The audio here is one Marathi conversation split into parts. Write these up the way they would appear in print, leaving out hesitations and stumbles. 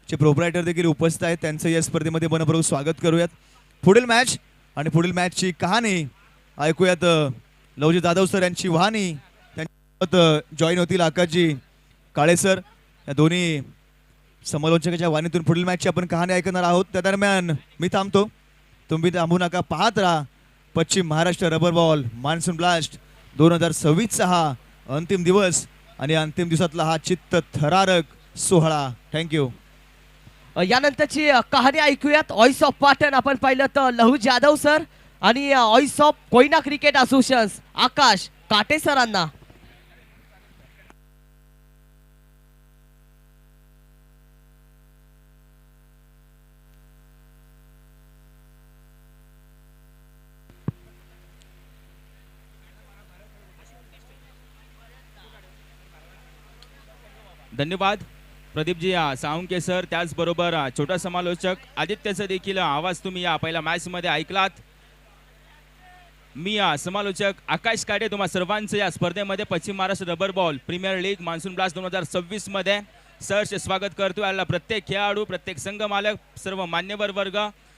चे प्रोप्रायटर देखील उपस्थित आहेत, त्यांचं या स्पर्धेमध्ये मनपूर्वक स्वागत करूयात. पुढील मॅच आणि पुढील मॅचची कहाणी ऐकूयात. लवजी जाधव सर यांची वाहनी, त्यांच्यासोबत जॉईन होतील आकाशजी काळे सर. या दोन्ही समालोचकाच्या वाणीतून पुढील मॅचची आपण कहाणी ऐकणार आहोत. त्या दरम्यान मी थांबतो, तुम्ही थांबू नका, पाहत राहा पश्चिम Maharashtra rubber ball monsoon blast 2026 हा अंतिम दिवस आणि अंतिम दिवसातला हा चित्त थरारक सोहळा. थँक्यू. यानंतरची कहाणी ऐकूयात. ऑइस ऑफ पाटण आपण पाहिलं तर लहू जाधव सर आणि ऑइस of Koyna cricket association Akash Kate सरांना. धन्यवाद प्रदीपजी साळुंके सर, त्याचबरोबर छोटा समालोचक आदित्यचा देखील आवाज तुम्ही या पहिल्या मॅच मध्ये ऐकलात. मी समालोचक आकाश काटे तुम्हा सर्वांचं या स्पर्धेमध्ये पश्चिम Maharashtra rubber ball premier league monsoon blast 2026 मध्ये सहर्ष स्वागत करतो. याला प्रत्येक खेळाडू, प्रत्येक संघ मालक, सर्व मान्यवर वर्ग,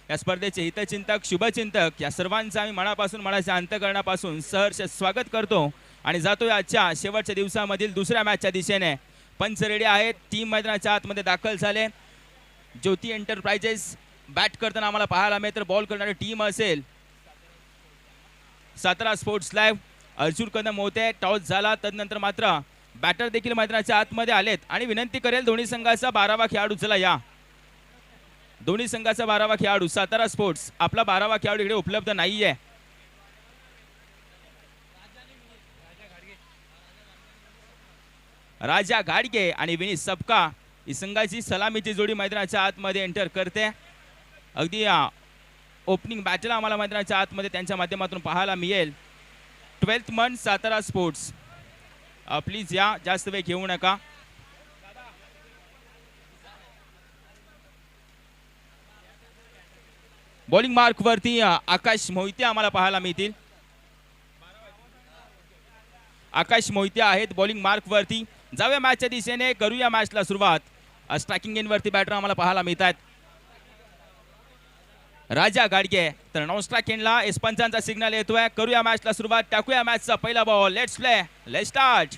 या स्पर्धेचे हितचिंतक, शुभचिंतक या सर्वांचं आम्ही मनापासून, मनाच्या अंतःकरणापासून सहर्ष स्वागत करतो आणि जातोय आजच्या शेवटच्या दिवसामधील दुसऱ्या मॅचच्या दिशेने. पंच रेडी आहेत, टीम मैदानाच्या आतमध्ये दाखल झाले. ज्योती एंटरप्राइजेस बॅट करताना आम्हाला पाहायला मिळेल, बॉल करणारी टीम असेल सातारा स्पोर्ट्स लाईव्ह. अर्जुन कदम होते, टॉस झाला, तदनंतर मात्र बॅटर देखील मैदानाच्या आतमध्ये आलेत आणि विनंती करेल दोन्ही संघाचा 12वा खेळाडू चला या. दोन्ही संघाचा 12वा खेळाडू सातारा स्पोर्ट्स, आपला 12वा खेळाडू इकडे उपलब्ध नाहीये. राजा घाडगे आणि विनीत सबका ही संघाची सलामीची जोडी मैदानाच्या आतमध्ये एंटर करते. अगदी ओपनिंग बॅटला आम्हाला मैदानाच्या आतमध्ये त्यांच्या माध्यमातून पाहायला मिळेल. 12th मन सातारा स्पोर्ट्स, प्लीज या, जास्त वेळ घेऊ नका. बॉलिंग मार्क वरती आकाश मोहिते आम्हाला पाहायला मिळतील. आकाश मोहिते आहेत बॉलिंग मार्क वरती. जाऊया मॅचच्या दिशेने, करूया मॅचला सुरुवात. स्ट्रायकिंग एंड वरती बॅटर आम्हाला पाहायला मिळतात राजा गाडगे, तर नॉन स्ट्राइक एंडला एसपंचांचा सिग्नल येतोय. करूया मॅचला सुरुवात, टाकूया मॅचचा पहिला ball. Let's play, let's start.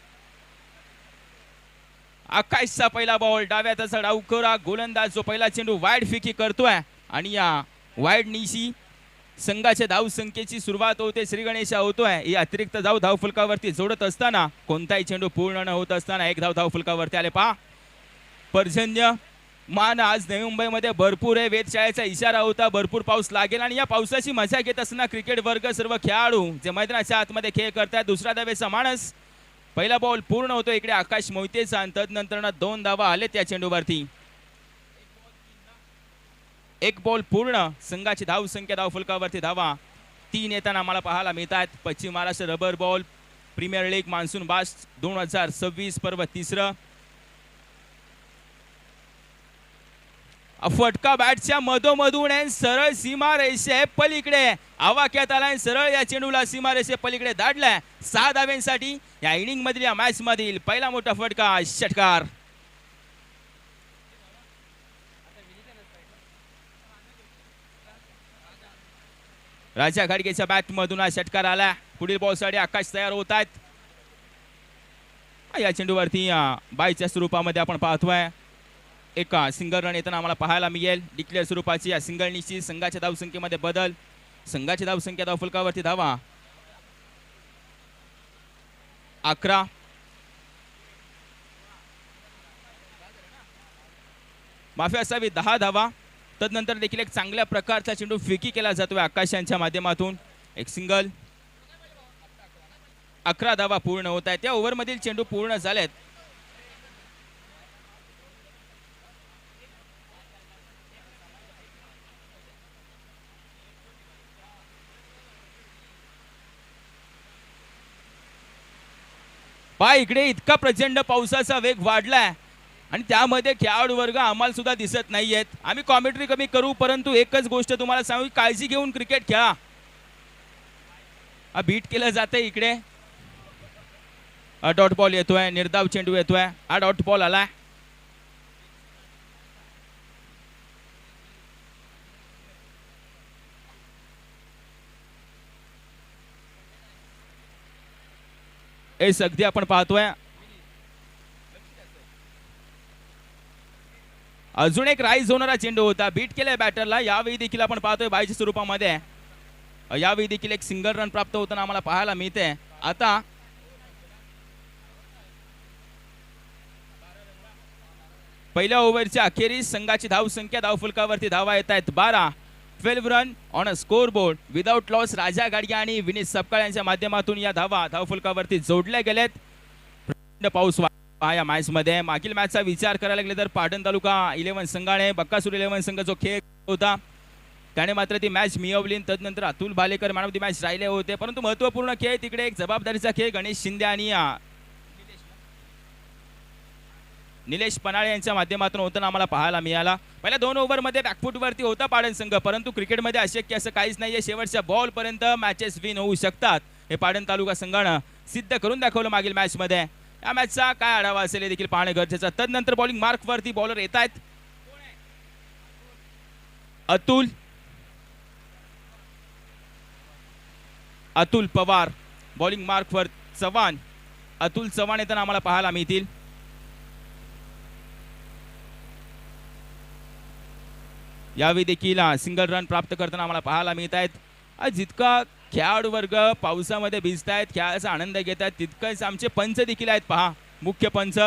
आकाशचा पहिला बॉल, डाव्या त्याचा डावखोरा गोलंदाज जो पहिला चेंडू वाईड फेकी करतोय आणि या वाईड निशी संघाच्या धाव संख्येची सुरुवात होते. श्री गणेशा होतोय, ही अतिरिक्त धाव फलकावरती जोडत असताना कोणताही चेंडू पूर्ण न होत असताना एक धाव फलकावरती आले. पहा पर्जन्य मान आज नवी मुंबईमध्ये भरपूर आहे, वेधशाळेचा इशारा होता, भरपूर पाऊस लागेल आणि या पावसाची मजा घेत असताना क्रिकेट वर्ग, सर्व खेळाडू जे मैदानाच्या आतमध्ये खेळ करतात. दुसऱ्या धावेचा माणस, पहिला बॉल पूर्ण होतो इकडे आकाश मोहितेचा, तदनंतर 2 धावा आले त्या चेंडूवरती. एक बॉल पूर्ण, संघाची धाव संख्या धाव फलकावरती धावा 3 येताना आम्हाला पाहायला मिळतात. पश्चिम Maharashtra rubber ball premier league monsoon blast 2026 पर्व 3. फटका बॅटच्या मधोमधून सरळ सीमा रेषे पलीकडे आवाक्यात आलाय, सरळ या चेंडूला सीमा रेषे पलीकडे धाडलाय. 6 धाव्यांसाठी या इनिंग मधील, या मॅच मधील पहिला मोठा फटका, षटकार. राजा घाडगेच्या बॅट मधून हा षटकार आला. पुढील बॉल साठी आकाश तयार होत आहेत. या चेंडूवरती बायच्या स्वरूपामध्ये आपण पाहतोय एक सिंगल रन येताना आम्हाला पाहायला मिळेल. डिक्लेअर स्वरूपाची या सिंगल निश्चित, संघाच्या धाव संख्येमध्ये बदल, संघाची धाव संख्या धाव फलकावरती धावा 11. माफी असावी 10 धावा. तदनंतर देखील एक चांगल्या प्रकारचा चेंडू फेकी केला जातोय आकाश यांच्या माध्यमातून, एक सिंगल. 11 धावा पूर्ण होत आहेत. त्या ओव्हरमधील चेंडू पूर्ण झालेत. पहा इकडे इतका प्रचंड पावसाचा वेग वाढलाय आणि त्यामध्ये खेळाडू वर्ग आम्हाला सुद्धा दिसत नाहीयेत. आम्ही कॉमेंट्री कमी करू, परंतु एकच गोष्ट तुम्हाला सांगू, काळजी घेऊन क्रिकेट खेळा. बीट केलं जाते इकडे. डॉट बॉल येतोय, निर्धाव चेंडू येतोय, हा डॉट बॉल आलाय. एस अगदी आपण पाहतोय. अजून एक राईज होणारा चेंडू होता, बीट केलाय बॅटरला. यावेळी देखील आपण पाहतोय बायच्या स्वरूपामध्ये. यावेळी देखील एक सिंगल रन प्राप्त होताना आम्हाला पाहायला मिळते. आता पहिल्या ओव्हरच्या अखेरीस संघाची धावसंख्या धावफलकावरती धावा येत आहेत 12. 12 run on a score board without loss. Raja Gadge आणि विनीत सपकाळ यांच्या माध्यमातून या धावा धावफलकावरती जोडल्या गेल्यात. पाऊस या मॅच मध्ये मागील मॅचचा विचार करायला गेले तर पाटण तालुका 11 संघाने बक्कासूर 11 संघ जो खेळ होता त्याने मात्र ती मॅच मिळवली. तदनंतर Atul Bhalekar man of the match राहिले होते. परंतु महत्त्वपूर्ण खेळ तिकडे एक जबाबदारीचा खेळ गणेश शिंदे आणि निलेश पनाळे यांच्या माध्यमातून होताना आम्हाला पाहायला मिळाला. पहिल्या 2 ओव्हरमध्ये बॅकफुटवरती होता पाटण संघ, परंतु क्रिकेटमध्ये अशक्य असं काहीच नाहीये. शेवटच्या बॉल पर्यंत मॅचेस विन होऊ शकतात हे पाटण तालुका संघानं सिद्ध करून दाखवलं मागील मॅच मध्ये. या मॅचचा काय आढावा असेल हे देखील पाहणे गरजेचं. तदनंतर बॉलिंग मार्क वरती बॉलर येत आहेत. अतुल पवार, बॉलिंग मार्क वर चव्हाण. अतुल चव्हाण येताना आम्हाला पाहायला मिळतील. यावेळी देखील सिंगल रन प्राप्त करताना आम्हाला पाहायला मिळत आहेत. जितका खेळाडू वर्ग पावसामध्ये भिजतायत, खेळाचा आनंद घेत आहेत, तितकंच आमचे पंच देखील आहेत. पहा, मुख्य पंच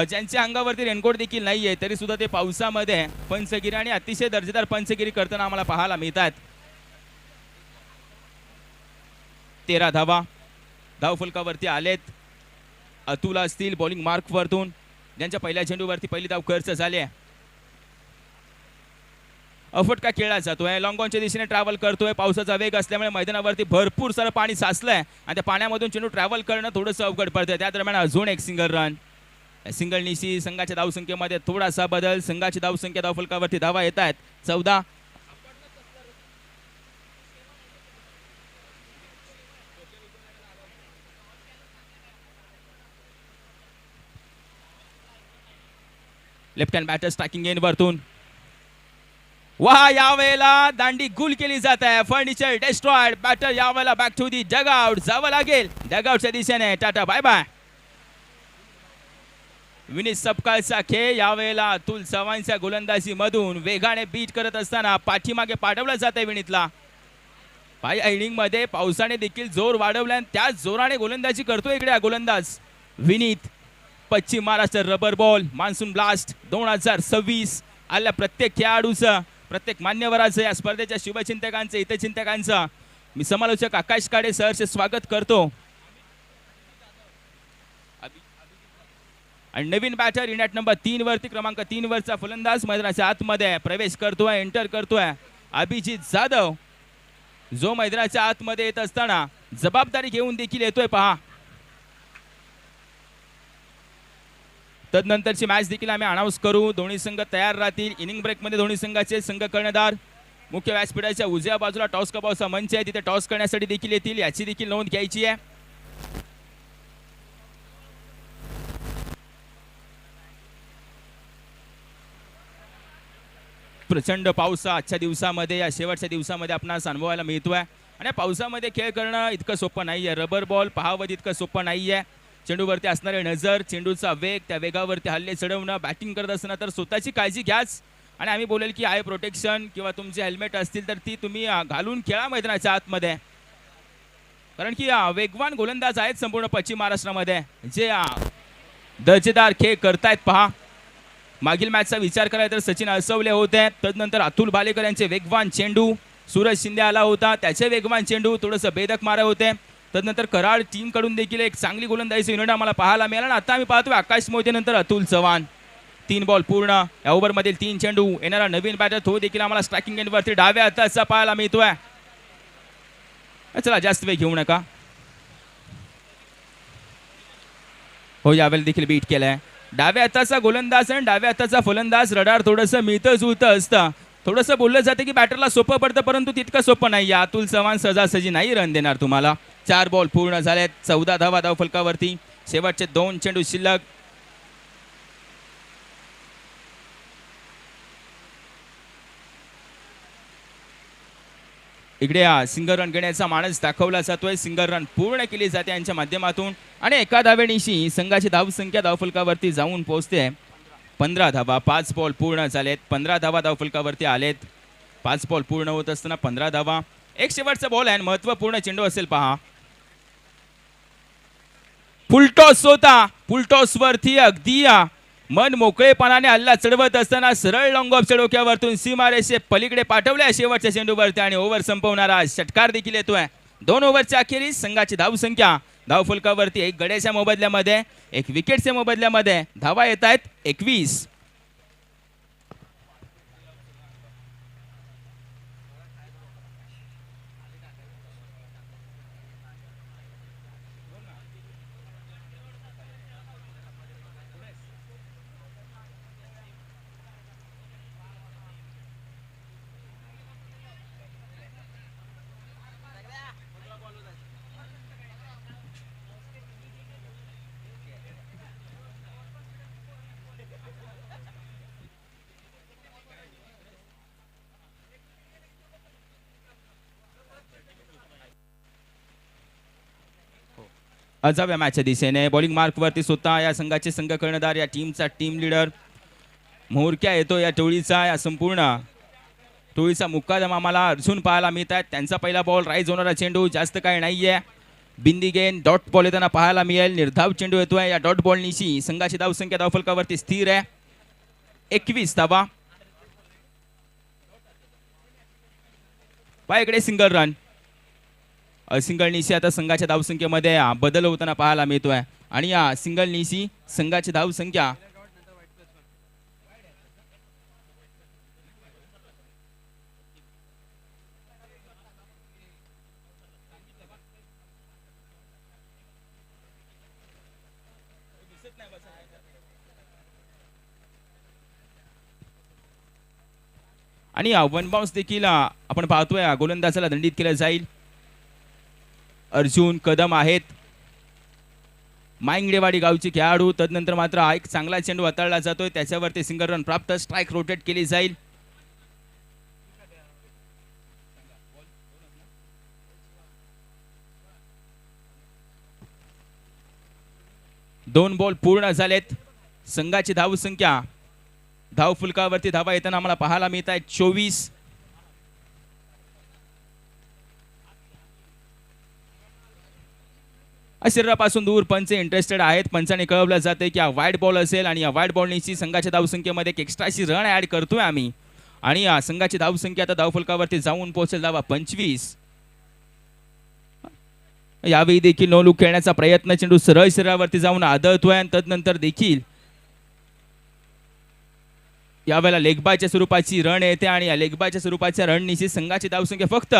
ज्यांच्या अंगावरती रेनकोट देखील नाहीये तरी सुद्धा ते पावसामध्ये पंचगिरी आणि अतिशय दर्जेदार पंचगिरी करताना आम्हाला पाहायला मिळत आहेत. 13 धावा धावफलकावरती आलेत. अतुल असतील बॉलिंग मार्क वरतून, ज्यांच्या पहिल्या चेंडूवरती पहिली धाव खर्च झाली आहे. फटका खेळला जातोय, लॉंग ऑनच्या दिशेने ट्रॅव्हल करतोय. पावसाचा वेग असल्यामुळे मैदानावरती भरपूर सारं पाणी साचलंय आणि त्या पाण्यामधून चेंडू ट्रॅव्हल करणं थोडंसं अवघड पडतंय. त्या दरम्यान अजून एक सिंगल रन. सिंगल निशी संघाच्या धावसंख्येमध्ये थोडासा बदल. संघाची धावसंख्या धावफलकावरती धावा येत आहेत 14. Left hand batter striking end वरतून. वाह, यावेळेला दांडी गुल केली जात आहे. Furniture destroyed. बॅटर यावेळेला बॅक टू दी डगआउट जावं लागेल. डगआउटच्या दिशेने टाटा बाय बाय. विनीत सपकाळचा खेळ यावेळेला अतुल चव्हाणच्या गोलंदाजी मधून वेगाने बीट करत असताना पाठीमागे पाठवलं जात आहे विनीतला. पहिल्या इनिंग मध्ये पावसाने देखील जोर वाढवला आणि त्याच जोराने गोलंदाजी करतोय इकडे गोलंदाज विनीत. पश्चिम Maharashtra rubber ball monsoon blast 2026 आल्या प्रत्येक खेळाडूचं, प्रत्येक मान्यवराचं, या स्पर्धेच्या शुभचिंतकांचं, हितचिंतकांचं मी समालोचक आकाश काळे सरचे स्वागत करतो. आणि नवीन बॅटर इंडिया नंबर 3 वरती क्रमांक 3 वरचा फलंदाज मैदानाच्या आतमध्ये प्रवेश करतोय, एंटर करतोय. अभिजित जाधव जो मैदानाच्या आतमध्ये येत असताना जबाबदारी घेऊन देखील येतोय. पहा, तदनंतरची मॅच देखील आम्ही अनाऊन्स करू. दोन्ही संघ तयार राहतील. इनिंग ब्रेक मध्ये दोन्ही संघाचे संघ कर्णधार मुख्य व्यासपीठाच्या उजव्या बाजूला टॉस कपावचा मंच आहे, तिथे टॉस करण्यासाठी देखील येतील. याची देखील नोंद घ्यायची आहे. प्रचंड पाऊस आजच्या दिवसामध्ये, या शेवटच्या दिवसामध्ये आपणास अनुभवायला मिळतोय. आणि पावसामध्ये खेळ करणं इतकं सोपं नाहीये. रबर बॉल पाहावं इतकं सोपं नाहीये. चेंडूवरती असणारे नजर, चेंडूचा वेग, त्या वेगावरती हल्ले चढवणं, बॅटिंग करत असताना तर स्वतःची काळजी घ्याच. आणि आम्ही बोलेल की आय प्रोटेक्शन किंवा तुमचे हेल्मेट असतील तर ती तुम्ही घालून खेळा मैदानाच्या आतमध्ये, कारण की वेगवान गोलंदाज आहेत संपूर्ण पश्चिम महाराष्ट्रामध्ये जे दर्जेदार खेळ करतायत. पहा, मागील मॅचचा विचार करायला तर सचिन असवले होते, तदनंतर अतुल भालेकर यांचे वेगवान चेंडू, सूरज शिंदे आला होता त्याचे वेगवान चेंडू थोडंसं बेधक मारे होते. तदनंतर कराड टीम कडून देखील एक चांगली गोलंदाजीचा युनिट आम्हाला पाहायला मिळाला. आणि आता आम्ही पाहतोय आकाश मोहिते नंतर अतुल चव्हाण. 3 बॉल पूर्ण, या ओव्हर मधील 3 चेंडू. येणारा नवीन बॅटर तो देखील आम्हाला स्ट्रायकिंग एंड वरती डाव्या हाताचा पाहायला मिळतोय. चला जास्त वेळ घेऊ नका. हो, यावेळेला देखील बीट केलाय. डाव्या हाताचा गोलंदाज आणि डाव्या हाताचा फलंदाज रडार थोडंसं मिळतं जुळतं असतं. थोडंसं बोललं जातं की बॅटरला सोपं पडतं, परंतु तितकं सोपं नाही. अतुल चव्हाण सहजासहजी नाही रन देणार तुम्हाला. 4 बॉल पूर्ण झालेत. 14 धावा धाव फलकावरती. शेवटचे 2 चेंडू शिल्लक. इकडे सिंगल रन घेण्याचा मानस दाखवला जातोय. सिंगल रन पूर्ण केली जाते यांच्या माध्यमातून आणि एका धावेनिशी संघाची धावसंख्या धावफलकावरती जाऊन पोहोचते 15 धावा. 5 बॉल पूर्ण झालेत. 15 धावा धावफलकावरती आलेत. 5 बॉल पूर्ण होत असताना 15 धावा. एक शेवटचा बॉल आहे, महत्वपूर्ण चेंडू असेल पहा. फुलटॉस होता. फुलटॉस वरती अगदी मन मोकळेपणाने हल्ला चढवत असताना सरळ लॉंग ऑफच्या डोक्यावरतून सीमारेषे पलीकडे पाठवल्या शेवटच्या चेंडूवरती आणि ओव्हर संपवणारा षटकार देखील येतोय. 2 ओव्हरच्या अखेरीस संघाची धावसंख्या धावफलकावरती 1 गड्याच्या मोबदल्यामध्ये 1 विकेटच्या मोबदल्यामध्ये धावा येत आहेत 21. अजाव्या मॅचच्या दिशेने बॉलिंग मार्क वरती स्वतः या संघाचे संघ कर्णधार, या टीमचा टीम लीडर मोरक्या येतो. या टोळीचा, या संपूर्ण टोळीचा मुक्कादम आम्हाला अर्जुन पाहायला मिळत आहेत. त्यांचा पहिला बॉल राईज होणारा चेंडू जास्त काही नाहीये. बिंदी गेन डॉट बॉल येताना पाहायला मिळेल. निर्धाव चेंडू येतोय. या डॉट बॉलनीशी संघाची धावसंख्या धावफलकावरती स्थिर आहे 21 धावा. पायकडे सिंगल रन. सिंगल नीसी आता संघाच्या धावसंख्येमध्ये बदल होताना पाहायला मिळतोय आणि या सिंगल नीसी संघाची धावसंख्या आणि वन बाउन्स देखील आपण पाहतोय गोलंदाजाला दंडित केलं जाईल. अर्जुन कदम आहेत मांगडेवाडी गावचे खेळाडू. तदनंतर मात्र एक चांगला चेंडू हाताळला जातोय, त्याच्यावरती सिंगल रन प्राप्त. स्ट्राईक रोटेट केली जाईल. दोन बॉल पूर्ण झालेत. संघाची धावसंख्या धावफलकावरती धावा येताना आम्हाला पाहायला मिळत आहेत 24. शरीरापासून दूर पंच इंटरेस्टेड आहेत. पंचाने कळवलं जाते की हा वाईट बॉल असेल आणि या वाईट बॉलनीची संघाच्या धावसंख्येमध्ये एक एक्स्ट्राची रन ऍड करतोय आम्ही आणि या संघाची धावसंख्या आता धावफलकावरती जाऊन पोहोचेल धावा 25. यावेळी देखील नो लुक खेळण्याचा प्रयत्न, चेंडू सरळ शरीरावरती जाऊन आदळतोय आणि तदनंतर देखील यावेळेला लेगबायच्या स्वरूपाची रन येते आणि या लेगबायच्या स्वरूपाच्या रणनीची संघाची धावसंख्या फक्त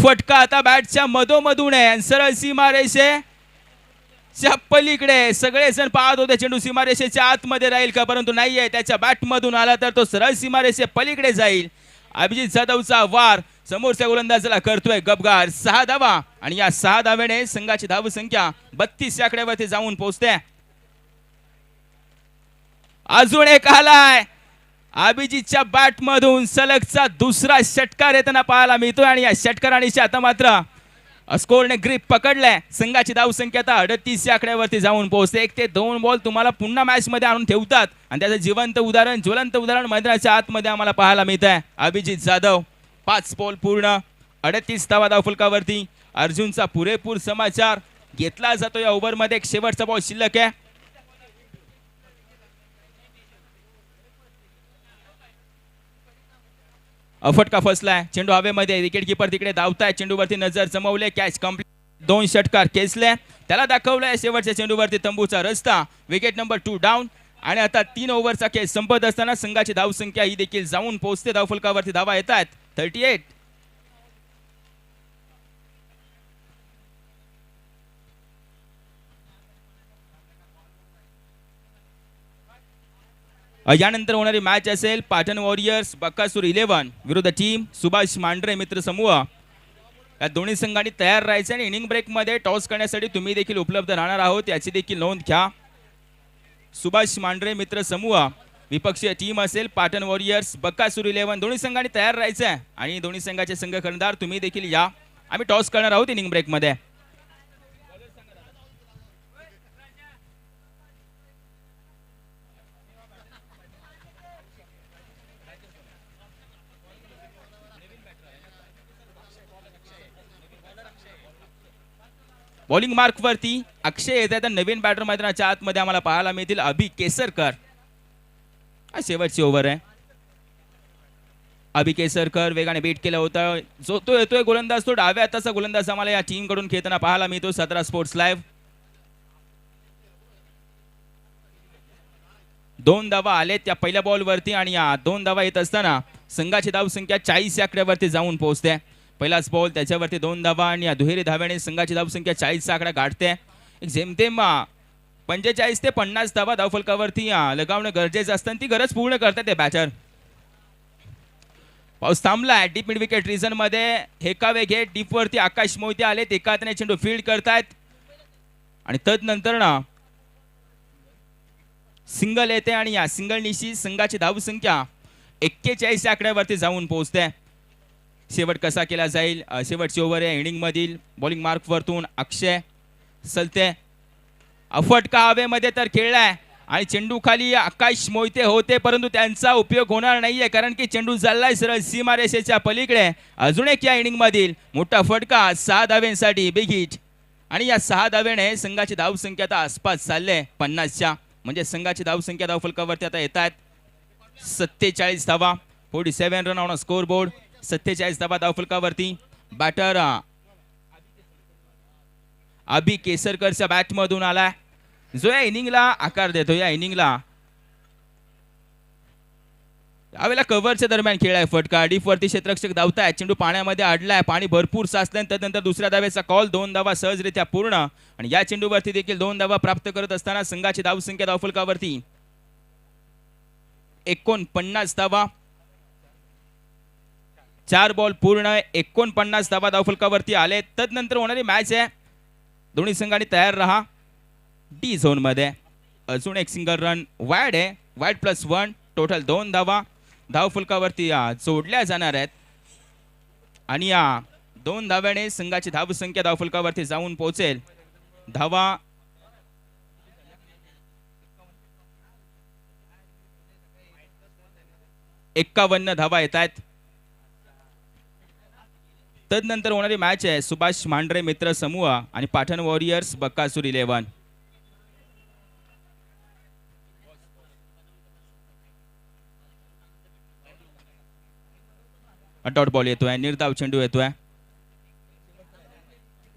फटका आता बॅटच्या मधोमधून आहे. सरळ सीमारेषेच्या पलीकडे सगळेजण पाहत होते चेंडू सीमारेषेच्या आतमध्ये राहील का, परंतु नाहीये. त्याच्या बॅट मधून आला तर तो सरळ सीमारेषे पलीकडे जाईल. अभिजित जाधवचा वार समोरच्या गोलंदाजाला करतोय गबगार. 6 धावा आणि या 6 धावेने संघाची धावसंख्या 32 या आकड्यावरती जाऊन पोहोचते. अजून एक आलाय. अभिजितच्या बॅट मधून सलगचा दुसरा षटकार येताना पाहायला मिळतोय आणि या षटकाराने आता मात्र स्कोरने ग्रिप पकडलाय. संघाची धावसंख्या आता 38 या आकड्यावरती जाऊन पोहोचते. 1 ते 2 बॉल तुम्हाला पुन्हा मॅच मध्ये आणून ठेवतात आणि त्याचं जिवंत उदाहरण, ज्वलंत उदाहरण मैदानाच्या आतमध्ये आम्हाला पाहायला मिळत आहे. अभिजित जाधव 5 बॉल पूर्ण 38 धावा धावफलकावरती. अर्जुनचा पुरेपूर समाचार घेतला जातो. या ओव्हरमध्ये एक शेवटचा बॉल शिल्लक आहे. फटका फसलाय. चेंडू हवेमध्ये. विकेट किपर तिकडे धावताय. चेंडूवरती नजर जमवले. Catch complete. 2 षटकार खेचले. त्याला दाखवलाय शेवटच्या चेंडूवरती तंबूचा रस्ता. विकेट नंबर 2 डाऊन आणि आता 3 ओव्हरचा खेळ संपत असताना संघाची धावसंख्या ही देखील जाऊन पोहोचते. धावफलकावरती धावा येतात 38. यानंतर होणारी मॅच असेल पाटण वॉरियर्स बकासूर 11 विरुद्ध टीम सुभाष मांढरे मित्र समूह. या दोन्ही संघांनी तयार राहायचे आणि इनिंग ब्रेक मध्ये टॉस करण्यासाठी तुम्ही देखील उपलब्ध राहणार आहोत याची देखील नोंद घ्या. सुभाष मांढरे मित्र समूह विपक्षीय टीम असेल पाटण वॉरियर्स बकासूर 11. दोन्ही संघांनी तयार राहायचं आहे आणि दोन्ही संघाचे संघ कर्णधार तुम्ही देखील या. आम्ही टॉस करणार आहोत इनिंग ब्रेक मध्ये. बॉलिंग मार्क वरती अक्षय येत आहे. नवीन बॅटर मैदानाच्या आतमध्ये आम्हाला पाहायला मिळतील अभि केसरकर. शेवटची ओव्हर आहे. अभि केसरकर वेगाने बीट केला होता. जो तो येतोय गोलंदाज तो डाव्या हाताचा गोलंदाज आम्हाला या टीम कडून खेळताना पाहायला मिळतो. 17 स्पोर्ट्स लाईव्ह. 2 धावा आले त्या पहिल्या बॉल वरती आणि या 2 धावा येत असताना संघाची धाव संख्या 40 या आकड्यावरती जाऊन पोहोचते. पहिलाच बॉल त्याच्यावरती 2 धावा आणि या दुहेरी धाव्याने संघाची धाव संख्या 40 चा आकडा गाठते. एक जेमतेम 45 ते 50 धावा धावफलकावरती लगावणं गरजेचं असतं. ती गरज पूर्ण करतात ते बॅटर. पाऊस थांबलाय डीप मिड विकेट रिजन मध्ये. हेकावे घेत डीप वरती आकाश मोहिते आलेत. एका हाताने चेंडू फील्ड करतायत आणि तदनंतर सिंगल येते आणि या सिंगल निशी संघाची धाव संख्या 41 या आकड्यावरती जाऊन पोहोचते. शेवट कसा केला जाईल. शेवटची ओव्हर आहे इनिंग मधील. बॉलिंग मार्क वरतून अक्षय सलते. फटका हवेमध्ये तर खेळलाय आणि चेंडू खाली आकाश मोहिते होते परंतु त्यांचा उपयोग होणार नाहीये कारण की चेंडू चाललाय सरळ सीमारेषेच्या पलीकडे. अजून एक या इनिंग मधील मोठा फटका 6 धाव्यांसाठी बिग हिट आणि या 6 धाव्याने संघाची धाव संख्या आता आसपास चालले 50च्या. म्हणजे संघाची धाव संख्या धावफलकावरती आता येत आहेत 47 धावा. 47 रन ऑन स्कोर बोर्ड. 47 धावा धावफलकावरती. बॅटर अभि केसरकरच्या बॅट मधून आलाय जो या इनिंगला आकार देतो. या इनिंगला यावेळेला कव्हरच्या दरम्यान खेळाय फटका. डीप वरती क्षेत्ररक्षक धावताय. चेंडू पाण्यामध्ये अडलाय. पाणी भरपूर साचलंय. त्यानंतर दुसऱ्या धावेचा कॉल. 2 धावा सहजरित्या पूर्ण आणि या चेंडूवरती देखील 2 धावा प्राप्त करत असताना संघाची धाव संख्या धावफलकावरती 49 धावा. 4 बॉल पूर्ण 49 धावा धावफलकावरती आले. तदनंतर होणारी मॅच आहे. दोन्ही संघांनी तयार राहा. डी झोन मध्ये अजून एक सिंगल रन वाईड आहे. वाईड +1 टोटल 2 धावा धावफलकावरती जोडल्या जाणार आहेत आणि या 2 धाव्याने संघाची धाव संख्या धावफलकावरती जाऊन पोहोचेल. धावा 51 धावा येत आहेत. तदनंतर होणारी मॅच आहे सुभाष मांढरे मित्र समूह आणि Patan warriors Bakasur 11. Dot ball येतोय. निर्धाव चेंडू येतोय.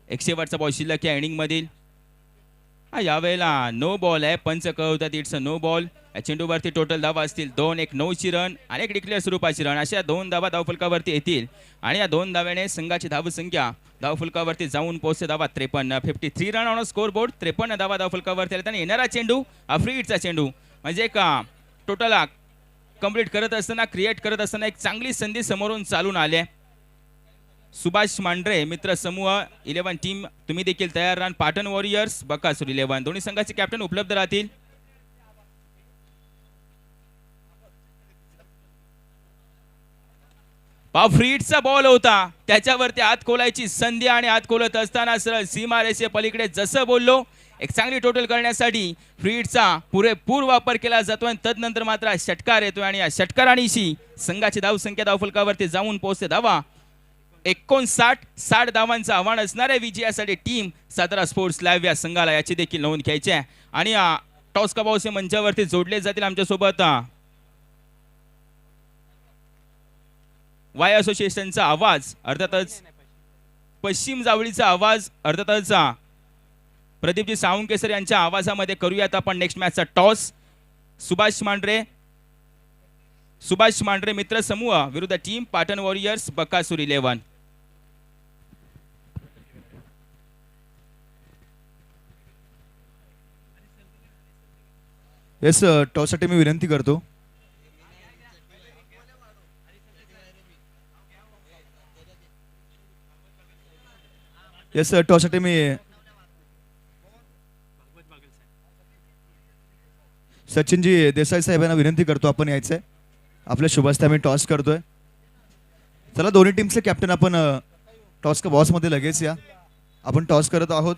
एक शेवटचा बॉल शिल्लक या इनिंग मधील. यावेळेला नो बॉल आहे. पंच कळवतात इट्स अ नो बॉल. या चेंडूवरती टोटल धावा असतील 2. एक 9ची रन आणि एक डिक्लेअर स्वरूपाची रन अशा 2 धावा धावफलकावरती येतील आणि या 2 धाव्याने संघाची धाव संख्या धावफलकावरती जाऊन पोहोचते. धावा 53. 53 रन ऑन स्कोर बोर्ड. 53 धावा धावफलकावरती आले. आणि येणारा चेंडू फ्री हिटचा चेंडू म्हणजे एक टोटल कंप्लीट करत असताना क्रिएट करत असताना एक चांगली संधी समोरून चालून आले. सुभाष मांढरे मित्र समूह 11 टीम तुम्ही देखील तयार राहा. पाटण वॉरियर्स बकासूर 11 दोन्ही संघाचे कॅप्टन उपलब्ध राहतील. फ्रीटचा बॉल होता त्याच्यावरती हात खोलायची संधी आणि हात खोलत असताना सरळ सीमारेषे पलीकडे जसं बोललो एक चांगली टोटल करण्यासाठी फ्रीटचा पुरेपूर वापर केला जातोय. तदनंतर मात्र षटकार येतोय आणि या षटकारांशी संघाची धाव संख्या धावफलकावरती जाऊन पोहोचते. धावा 59 धावांचं आव्हान असणाऱ्या विजयासाठी टीम 17 स्पोर्ट्स लाईव्ह या संघाला याची देखील नोंद घ्यायची आहे आणि टॉस कबावसे मंचावरती जोडले जातील आमच्यासोबत वाय असोसिएशनचा आवाज अर्थातच पश्चिम जावळीचा आवाज अर्थातच प्रदीपजी सावंकेसर यांच्या आवाजामध्ये करूयात आपण नेक्स्ट मॅचचा टॉस. सुभाष मांढरे मित्र समूह विरुद्ध team Patan warriors Bakasur 11. Yes टॉससाठी मी विनंती करतो येस टॉससाठी मी सचिनजी देसाई साहेबांना विनंती करतो आपण यायचंय. आपल्या शुभास्ते आम्ही टॉस करतोय. चला दोन्ही टीमचे कॅप्टन आपण टॉस का बॉस मध्ये लगेच या. आपण टॉस करत आहोत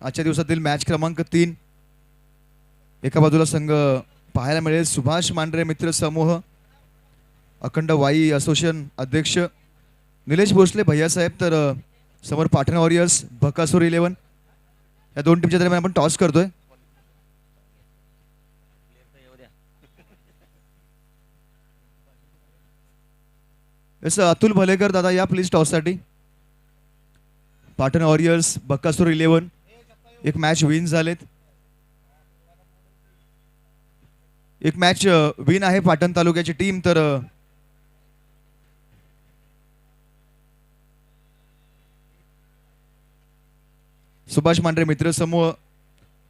आजच्या दिवसातील मॅच क्रमांक 3. एका बाजूला संघ पाहायला मिळेल सुभाष मांढरे मित्र समूह, अखंड वाई असोसिएशन अध्यक्ष निलेश भोसले भैयासाहेब, तर समोर पाटण वॉरियर्स बकासूर 11. या दोन टीमच्या दरम्यान आपण टॉस करतोय. येस अतुल भलेकर दादा या प्लीज टॉससाठी. पाटण वॉरियर्स बकासूर 11 एक मॅच विन झालेत. एक मॅच विन आहे पाटण तालुक्याची टीम. तर सुभाष मांढरे मित्र समूह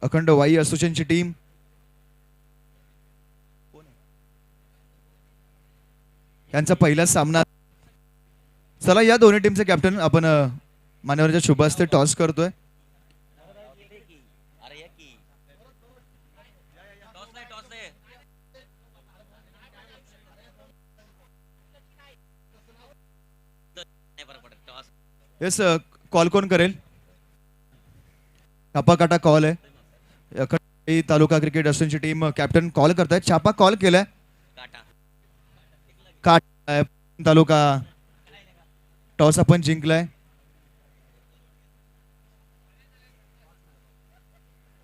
अखंड वाई असोसिएशनची टीम. यांचा पहिला सामना. चला या दोन्ही टीमचे कॅप्टन आपण मान्यवरांच्या शुभ हस्ते टॉस करतोय. येस कॉल कोण करेल? छापा काटा कॉल आहे. अखंड तालुका क्रिकेट असोसिएशनची टीम कॅप्टन कॉल करतायत. छापा कॉल केलाय. काटा तालुका टॉस आपण जिंकलाय.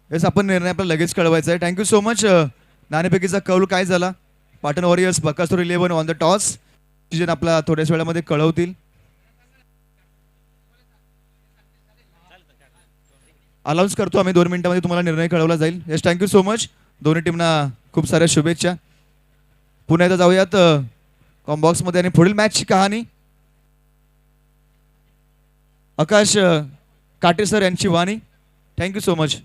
येस आपण निर्णय आपल्याला लगेच कळवायचा आहे. Thank you so much. नाणेफेकीचा कौल काय झाला? Patan warriors Bakasur 11 on the toss. Decision आपला थोड्याच वेळामध्ये कळवतील. अनाउन्स करतो आम्ही 2 मिनिटांमध्ये तुम्हाला निर्णय कळवला जाईल. Yes thank you so much. दोन्ही टीमना खूप साऱ्या शुभेच्छा. पुन्हा एकदा जाऊयात कॉम्बॉक्स मध्ये आणि पुढील मॅचची कहाणी. आकाश काटे सर यांची वाणी. Thank you so much.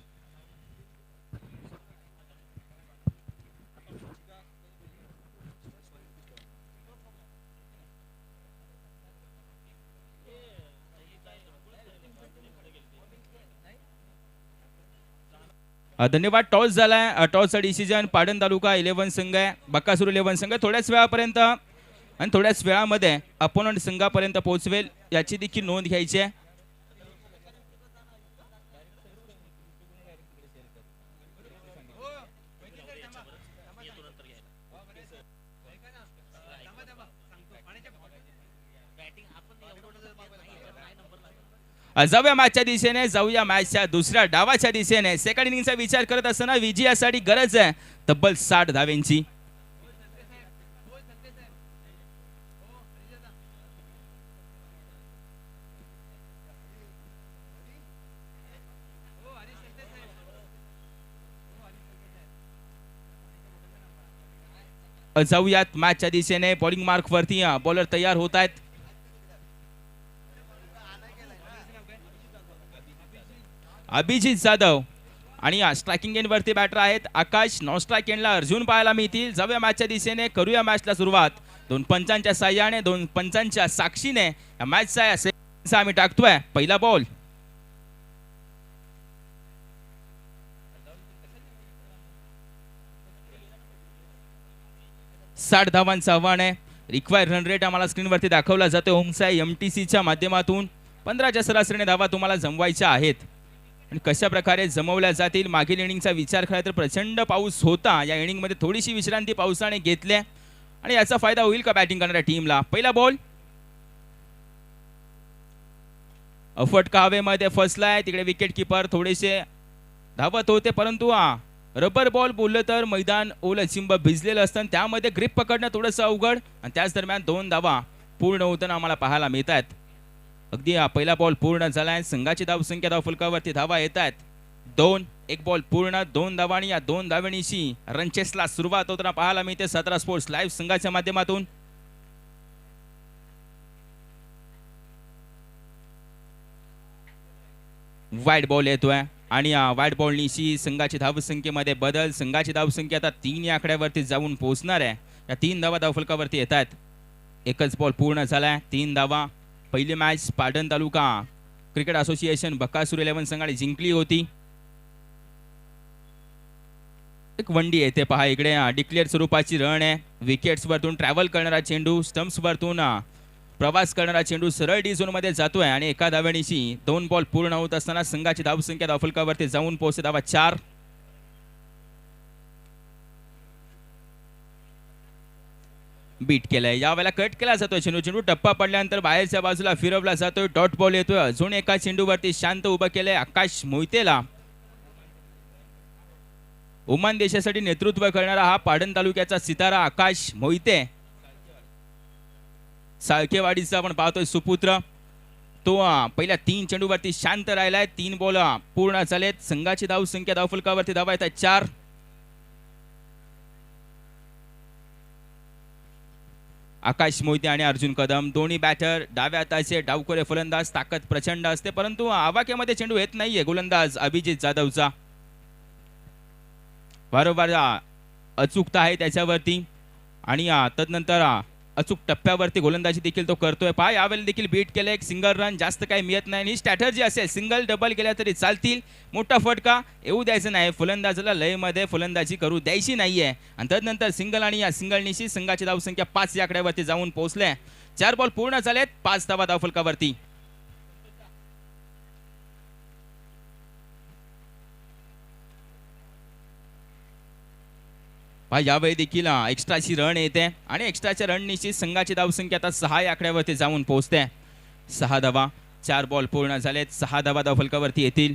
धन्यवाद. टॉस झालाय. टॉसचा डिसिजन पाटण तालुका 11 संघ आहे, बकासूर 11 संघ थोड्याच वेळापर्यंत आणि थोड्याच वेळामध्ये अपोनंट संघापर्यंत पोहोचवेल याची देखील नोंद घ्यायची आहे. जाऊया मॅचच्या दिशेने, जाऊया मॅचच्या दुसऱ्या डावाच्या दिशेने. सेकंड इनिंगचा विचार करत असताना विजयासाठी गरज आहे तब्बल 60 धावेंची. जाऊयात मॅचच्या दिशेने. बॉलिंग मार्क वरती बॉलर तयार होत आहेत. अभिजित जाधव आणि स्ट्रायकिंग एंड वरती बॅटर आहेत आकाश. नॉन स्ट्राइक एंडला अर्जुन पाहायला मिळतील. जाऊया मॅचच्या दिशेने, करूया मॅचला सुरुवात. 2 पंचांच्या साह्याने, 2 पंचांच्या साक्षीने या मॅचचा आम्ही टाकतोय पहिला बॉल. साठ धावांचं आव्हान आहे. रिक्वायर्ड रन रेट आम्हाला स्क्रीनवरती दाखवला जातो होमसाय एमटीसीच्या माध्यमातून. 15च्या सरासरीने धावा तुम्हाला जमवायच्या आहेत. आणि कशा प्रकारे जमवल्या जातील? मागील इनिंगचा विचार केला तर प्रचंड पाऊस होता. या इनिंगमध्ये थोडीशी विश्रांती पावसाने घेतली आणि याचा फायदा होईल का बॅटिंग करणाऱ्या टीमला? पहिला बॉल अफटका हवेमध्ये फसलाय. तिकडे विकेट किपर थोडेसे धावत होते, परंतु रबर बॉल बोललं तर मैदान ओलं चिंब भिजलेलं असतं, त्यामध्ये ग्रिप पकडणं थोडंसं अवघड. आणि त्याच दरम्यान 2 धावा पूर्ण होताना आम्हाला पाहायला मिळत आहेत. अगदी पहिला बॉल पूर्ण झालाय. संघाची धावसंख्या धावफलकावरती धावा येत आहेत 2. एक बॉल पूर्ण, 2 धावा आणि या 2 धावांनीशी रनचेसला सुरुवात होताना पाहायला मिळते 17 स्पोर्ट्स लाईव्ह संघाच्या माध्यमातून. वाईड बॉल येतोय आणि वाईड बॉलनीशी संघाची धावसंख्येमध्ये बदल. संघाची धावसंख्या आता 3 या आकड्यावरती जाऊन पोहोचणार आहे. या 3 धावा धावफलकावरती येत आहेत. एकच बॉल पूर्ण झालाय, 3 धावा. पहिली मॅच पाटण तालुका क्रिकेट असोसिएशन बकासूर 11 संघाने जिंकली होती. एक वनडी येते पहा इकडे डिक्लेअर स्वरूपाची रन आहे. विकेट्स वरतून ट्रॅव्हल करणारा चेंडू, स्टंप्स वरतून प्रवास करणारा चेंडू सरळ डी झोन मध्ये जातोय आणि एका धावेनिशी 2 बॉल पूर्ण होत असताना संघाची धावसंख्या धावफलकावरती जाऊन पोहोचते. धावा 4. बीट केलाय. यावेळेला कट केला जातोय चेंडू. चेंडू टप्पा पडल्यानंतर बाहेरच्या बाजूला फिरवला जातोय. डॉट बॉल येतोय. अजून एका चेंडूवरती शांत उभं केलंय आकाश मोहितेला. ओमान देशासाठी नेतृत्व करणारा हा पाटण तालुक्याचा सितारा आकाश मोहिते, साळकेवाडीचा आपण पाहतोय सुपुत्र, तो पहिल्या 3 चेंडूवरती शांत राहिलाय. 3 बॉल पूर्ण झालेत. संघाची धावसंख्या धावफलकावरती धावा येतात 4. आकाश मोहिते आणि अर्जुन कदम दोन्ही बॅटर डाव्या हाताचे डावखोरे फलंदाज. ताकद प्रचंड असते परंतु आवाक्यामध्ये चेंडू येत नाहीये गोलंदाज अभिजित जाधवचा. वारंवार अचूकता आहे त्याच्यावरती आणि तदनंतर अचूक टप्प्यावरती गोलंदाजी देखील तो करतोय. पहा यावेळेला देखील बीट केलं. एक सिंगल रन जास्त काही मिळत नाही. ही स्ट्रॅटर्जी असेल. सिंगल डबल केल्या तरी चालतील. मोठा फटका येऊ द्यायचा नाही. फलंदाजाला लयमध्ये फलंदाजी करू द्यायची नाहीये. आणि तदनंतर सिंगल आणि या सिंगलनिशी संघाची धावसंख्या 5 या आकड्यावरती जाऊन पोहोचले. 4 बॉल पूर्ण झालेत. 5 धावा धावफलकावरती. यावेळी देखील एक्स्ट्राची रन येते आणि एक्स्ट्राच्या रननिशी संघाची धावसंख्या आता 6 या आकड्यावरती जाऊन पोहोचते. 6 धावा. 4 बॉल पूर्ण झालेत. 6 धावा धावफलकावरती येतील.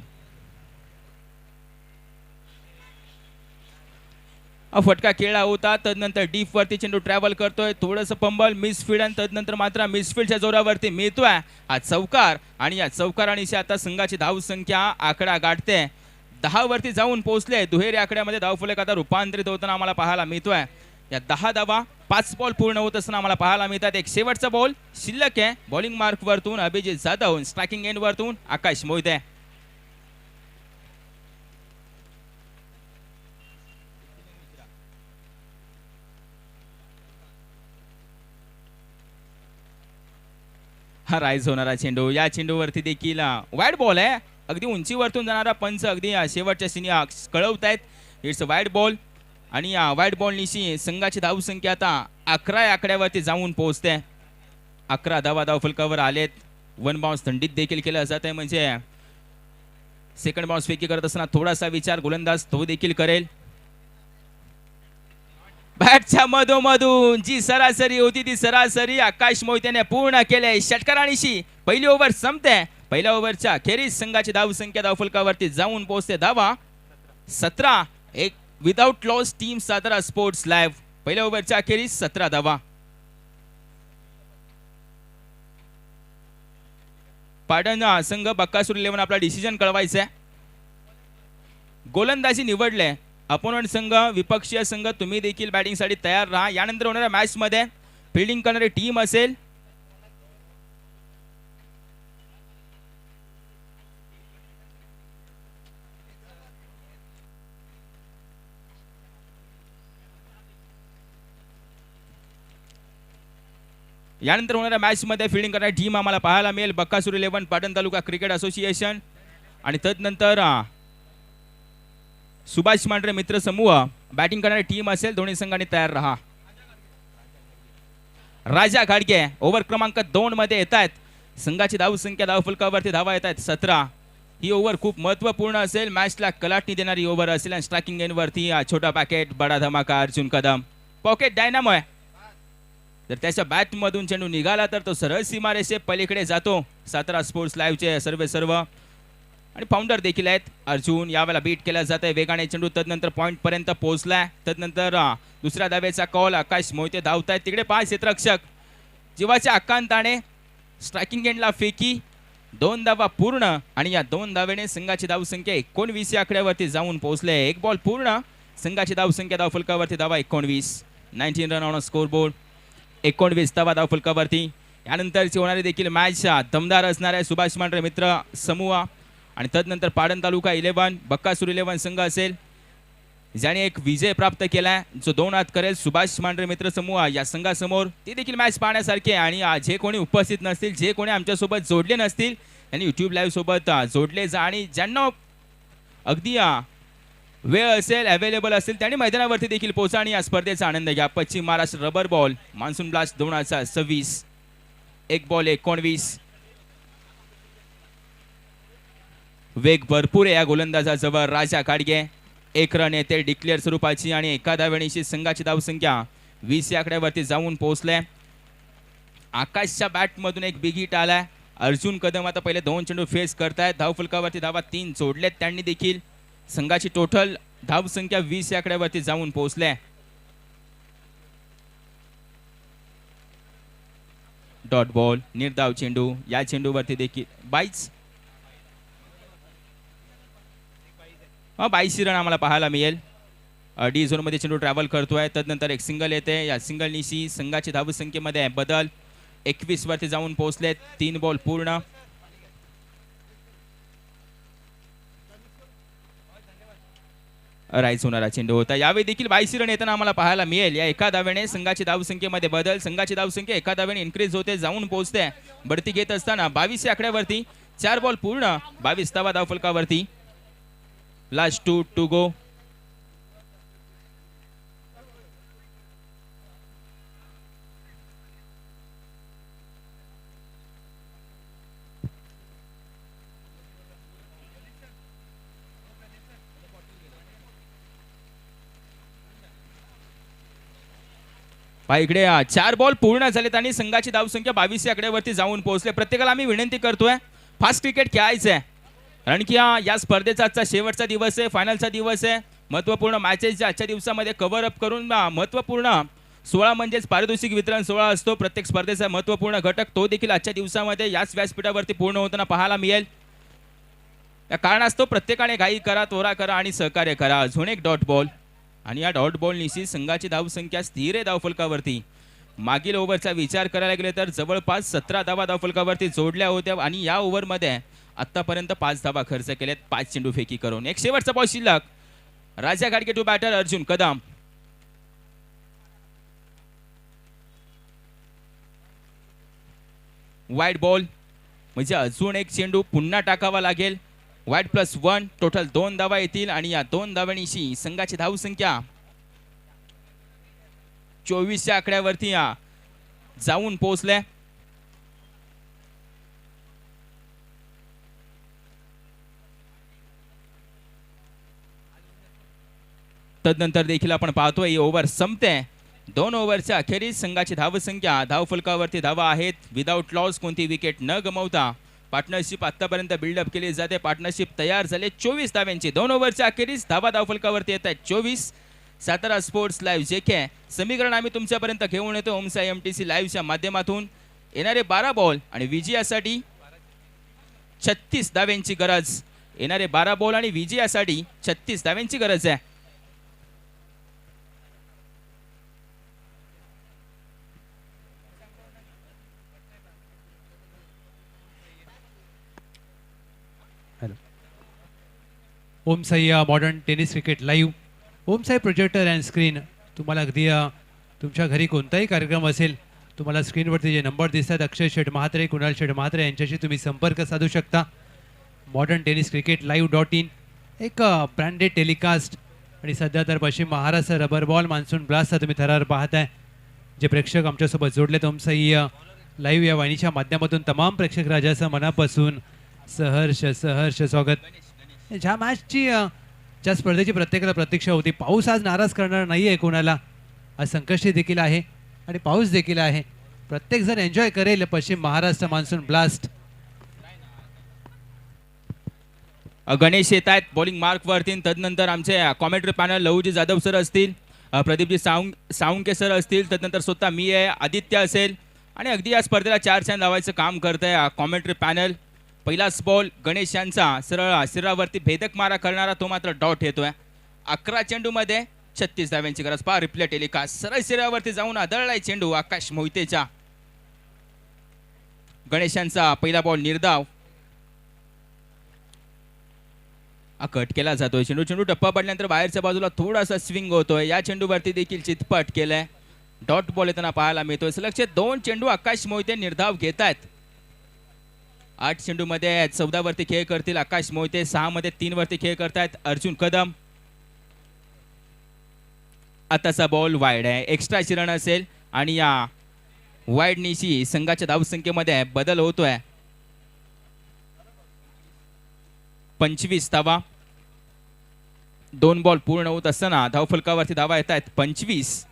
फटका खेळला होता. तदनंतर डीप वरती चेंडू ट्रॅव्हल करतोय. थोडंसं पंबल मिसफील्ड आणि तदनंतर मात्र मिसफील्डच्या जोरावरती मिळतोय हा चौकार आणि या चौकारानिशी आता संघाची धावसंख्या आकडा गाठते. 10 वरती जाऊन पोहोचले. दुहेरी आकड्यामध्ये धावफलक आता रूपांतरित होताना आम्हाला पाहायला मिळतोय. या 10 धावा 5 बॉल पूर्ण होत असताना आम्हाला पाहायला मिळतात. एक शेवटचा बॉल शिल्लक आहे. बॉलिंग मार्क वरतून अभिजित जाधव, स्ट्रायकिंग एंड वरतून आकाश मोहिते. हा राईज होणारा चेंडू. या चेंडूवरती देखील वाईड बॉल आहे. अगदी उंचीवरतून जाणारा पंच अगदी शेवटच्या सिनी कळवतायत. इट्स अ वाईड बॉल आणि या वाईड बॉलनिशी संघाची धावसंख्या आता 11 या आकड्यावरती जाऊन पोहोचते. 11 धावा धावफलकावर आलेत. 1 बाउन्स थंडीत देखील केलं जात आहे. म्हणजे सेकंड बाउन्स फेकी करत असताना थोडासा विचार गोलंदाज तो देखील करेल. बॅटच्या मधोमधून जी सरासरी होती ती सरासरी आकाश मोहितेने पूर्ण केले. षटकारानिशी पहिली ओव्हर संपते. पहिल्या ओव्हरच्या अखेरीस संघाची धावसंख्या धावफलकावरती जाऊन पोहोचते. धावा 17. एक without loss team Satara sports live. पहिल्या ओव्हरच्या अखेरीस 17 धावा. पाटण संघ बकासूर 11 आपला डिसिजन कळवायचा आहे. गोलंदाजी निवडले. अपोनंट संघ विपक्षीय संघ तुम्ही देखील बॅटिंगसाठी तयार राहा. यानंतर होणाऱ्या मॅच मध्ये फिल्डिंग करणारी टीम असेल. यानंतर होणाऱ्या मॅच मध्ये फिल्डिंग करणारी टीम आम्हाला पाहायला मिळेल. बकासूर 11 पाटण तालुका क्रिकेट असोसिएशन आणि तदनंतर सुभाष मांढरे मित्र समूह बॅटिंग करणारी टीम असेल. दोन्ही संघांनी तयार राहा. राजा घाडगे ओव्हर क्रमांक 2 मध्ये येत आहेत. संघाची धावसंख्या धावफलकावरती धावा येत आहेत 17. ही ओव्हर खूप महत्वपूर्ण असेल. मॅचला कलाटणी देणारी ओव्हर असेल आणि स्ट्रायकिंग एंड वरती छोटा पॅकेट बडा धमाका अर्जुन कदम. पॉकेट डायनामो आहे. जर त्याच्या बॅट मधून चेंडू निघाला तर तो सरळ सीमारेषे पलीकडे जातो. सातारा स्पोर्ट्स लाईव्हचे सर्व आणि फाउंडर देखील आहेत. अर्जुन यावेळेला बीट केला जात आहे. वेगाने चेंडू तदनंतर पॉइंट पर्यंत पोहोचलाय. तदनंतर दुसऱ्या धावेचा कॉल. आकाश मोहिते धावतायत. तिकडे 5 क्षेत्ररक्षक जीवाच्या आकांताने स्ट्रायकिंग एंडला फेकी. 2 धावा पूर्ण आणि या 2 धावेने संघाची धावसंख्या 19 या आकड्यावरती जाऊन पोहोचले. 1 बॉल पूर्ण. संघाची धावसंख्या धावफलकावरती धावा 19. 19 रन ऑन स्कोर बोर्ड. 19 धावा धावफलकावरती. यानंतरची होणारी देखील मॅच दमदार असणार आहे. सुभाष मांढरे मित्र समूह आणि तदनंतर पाटण तालुका 11 बकासूर 11 संघ असेल ज्याने एक विजय प्राप्त केलाय. जो 2 हात करेल सुभाष मांढरे मित्र समूह या संघासमोर. ती देखील मॅच पाहण्यासारखी आहे आणि जे कोणी उपस्थित नसतील, जे कोणी आमच्यासोबत जोडले नसतील यांनी युट्यूब लाईव्ह सोबत जोडले जा आणि ज्यांना अगदी वेळ असेल अवेलेबल असेल त्यांनी मैदानावरती देखील पोहोचा आणि या स्पर्धेचा आनंद घ्या. पश्चिम Maharashtra rubber ball monsoon blast 2026. 1 ball 19. वेग भरपूर आहे या गोलंदाजाजवळ. राजा काडगे 1 रन येते डिक्लेअर स्वरूपाची आणि एका धावेनिशी संघाची धावसंख्या 20 या आकड्यावरती जाऊन पोहोचले. आकाशच्या बॅट मधून एक बिग हिट आलाय. अर्जुन कदम आता पहिले 2 चेंडू फेस करतायत. धावफलकावरती धावा 3 जोडलेत त्यांनी देखील. संघाची टोटल धावसंख्या 20 या आकड्यावरती जाऊन पोहोचले. डॉट बॉल निर्धाव चेंडू. या चेंडूवरती देखील 22 रन आम्हाला पाहायला मिळेल. डी झोन मध्ये चेंडू ट्रॅव्हल करतोय. तदनंतर एक सिंगल येते. या सिंगलनीशी संघाची धावसंख्येमध्ये बदल 21 वरती जाऊन पोहोचले. 3 बॉल पूर्ण. राईस होणारा चेंडू होता. यावेळी देखील 22 रन येताना आम्हाला पाहायला मिळेल. या एका धावेने संघाची धावसंख्येमध्ये बदल. संघाची धावसंख्या एका धावेने इन्क्रीज होते जाऊन पोहोचते. बढती घेत असताना 22 या आकड्यावरती 4 बॉल पूर्ण. 22 धावा धावफलकावरती. Last 2 to go. इकडे 4 बॉल पूर्ण झालेत आणि संघाची धावसंख्या 22 या आकड्यावरती जाऊन पोहोचले. प्रत्येकाला आम्ही विनंती करतोय फास्ट क्रिकेट खेळायचंय कारण की या स्पर्धेचा आजचा शेवटचा दिवस आहे. फायनलचा दिवस आहे. महत्त्वपूर्ण मॅचेस आजच्या दिवसामध्ये कव्हर अप करून महत्त्वपूर्ण सोहळा म्हणजेच पारितोषिक वितरण सोहळा असतो प्रत्येक स्पर्धेचा महत्त्वपूर्ण घटक. तो देखील आजच्या दिवसामध्ये याच व्यासपीठावरती पूर्ण होताना पाहायला मिळेल. या कारणास्तव प्रत्येकाने घाई करा, तोरा करा आणि सहकार्य करा. अजून एक डॉट बॉल आणि या डॉट बॉलनिशी संघाची धावसंख्या स्थिर आहे धावफलकावरती. मागील ओव्हरचा विचार करायला गेले तर जवळपास 17 धावा धावफलकावरती जोडल्या होत्या आणि या ओव्हरमध्ये आतापर्यंत 5 धावा खर्च केल्यात 5 चेंडू फेकी करून. एक शेवटचा बॉल शिल्लक. Raja Gadge to batter Arjun Kadam. Wide ball म्हणजे अजून एक चेंडू पुन्हा टाकावा लागेल. वाईड +1 टोटल 2 धावा येतील आणि या 2 धावांनीशी संघाची धावसंख्या 24 या आकड्यावरती जाऊन पोहोचले. तदनंतर देखील आपण पाहतोय ही ओव्हर संपते. 2 ओव्हरच्या अखेरीस संघाची धावसंख्या धावफलकावरती धावा आहेत विदाउट लॉस कोणती विकेट न गमावता. पार्टनरशिप आतापर्यंत बिल्डअप केली जाते. पार्टनरशिप तयार झाले 24 धाव्यांची. 2 ओव्हरच्या अखेरीस धावा धावफलकावरती येत आहेत 24. सातारा स्पोर्ट्स लाईव्ह JK समीकरण आम्ही तुमच्यापर्यंत घेऊन येतो ओमसाई MTC लाईव्हच्या माध्यमातून. येणारे 12 बॉल आणि विजयासाठी 36 धाव्यांची गरज. येणारे 12 बॉल आणि विजयासाठी 36 धाव्यांची गरज आहे. Om Sai modern tennis cricket live. Om Sai projector and screen. तुम्हाला अगदी तुमच्या घरी कोणताही कार्यक्रम असेल तुम्हाला स्क्रीनवरती जे नंबर दिसतात अक्षय शेठ म्हात्रे, कुणाल शेठ म्हात्रे यांच्याशी तुम्ही संपर्क साधू शकता. मॉडर्न टेनिस क्रिकेट लाईव्ह.in एक ब्रँडेड टेलिकास्ट आणि सध्या तर पश्चिम महाराष्ट्र रबर बॉल मान्सून ब्लास्टचा तुम्ही थरार पाहताय. जे प्रेक्षक आमच्यासोबत जोडलेत ओमसाई लाईव्ह या वाहिनीच्या माध्यमातून तमाम प्रेक्षक राजाचं मनापासून सहर्ष स्वागत. ज्या मॅचची ज्या स्पर्धेची प्रत्येकाला प्रतीक्षा होती. पाऊस आज नाराज करणार नाही आहे कोणाला. आज संकष्टी देखील आहे आणि पाऊस देखील आहे. प्रत्येक जण एन्जॉय करेल पश्चिम महाराष्ट्र मान्सून ब्लास्ट. गणेश येत आहेत बॉलिंग मार्क वरती. तदनंतर आमचे commentary panel Lahuji Jadhav sir असतील, प्रदीपजी सावंके सर असतील, तदनंतर स्वतः मी आहे, आदित्य असेल आणि अगदी या स्पर्धेला 4 छान धावायचं काम करत आहे कॉमेंट्री पॅनल. पहिलाच बॉल गणेश यांचा सरळ शरीरावरती भेदक मारा करणारा तो मात्र डॉट येतोय. 11 चेंडूमध्ये 36 धाव्यांची गरज. पहा रिप्ले टेलिकास्ट. सरळ शरीरावरती जाऊन आदळलाय चेंडू आकाश मोहितेच्या. गणेश यांचा पहिला बॉल निर्धाव. कट केला जातोय चेंडू टप्पा पडल्यानंतर बाहेरच्या बाजूला थोडासा स्विंग होतोय. या चेंडूवरती देखील चितपट केलाय. डॉट बॉल येताना पाहायला मिळतोय. सलगचे 2 चेंडू आकाश मोहिते निर्धाव घेत आहेत. 8 चेंडूमध्ये 14 वरती खेळ करतील आकाश मोहिते, 6 मध्ये 3 वरती खेळ करतायत अर्जुन कदम. आताचा बॉल वाईड आहे, एक्स्ट्राची रन असेल आणि या वाईड निशी संघाच्या धावसंख्येमध्ये बदल होतोय. 25 धावा, 2 बॉल पूर्ण होत असताना धावफलकावरती धावा येत आहेत 25.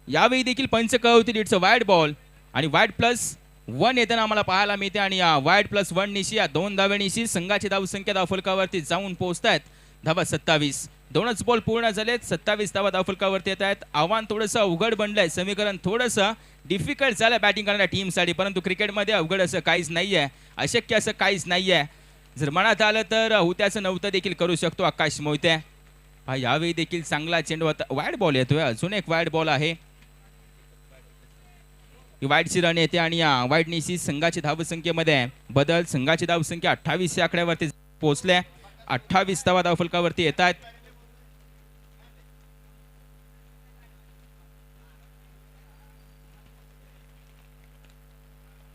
यावेळी देखील पंच कळवतील इट्स अ वाईड बॉल आणि वाईड +1 येताना आम्हाला पाहायला मिळते आणि या वाईड +1 निशी या 2 धावेनिशी संघाची धावसंख्या धावफलकावरती जाऊन पोहोचतायत. धावा 27, 2च बॉल पूर्ण झालेत, 27 धावा धावफलकावरती येत आहेत. आव्हान थोडंसं अवघड बनलंय, समीकरण थोडंसं डिफिकल्ट झालं बॅटिंग करणाऱ्या टीमसाठी, परंतु क्रिकेटमध्ये अवघड असं काहीच नाहीये, अशक्य असं काहीच नाहीये. जर मनात आलं तर हुत्याचं नव्हतं देखील करू शकतो आकाश मोहिते. यावेळी देखील चांगला चेंडू होता, वाईड बॉल येतोय, अजून एक वाईड बॉल आहे. वाईडची रन येते आणि या वाईड निशी संघाची धावसंख्येमध्ये बदल, संघाची धावसंख्या 28 या आकड्यावरती पोहोचल्या. 28 धावा धावफलकावरती येत आहेत.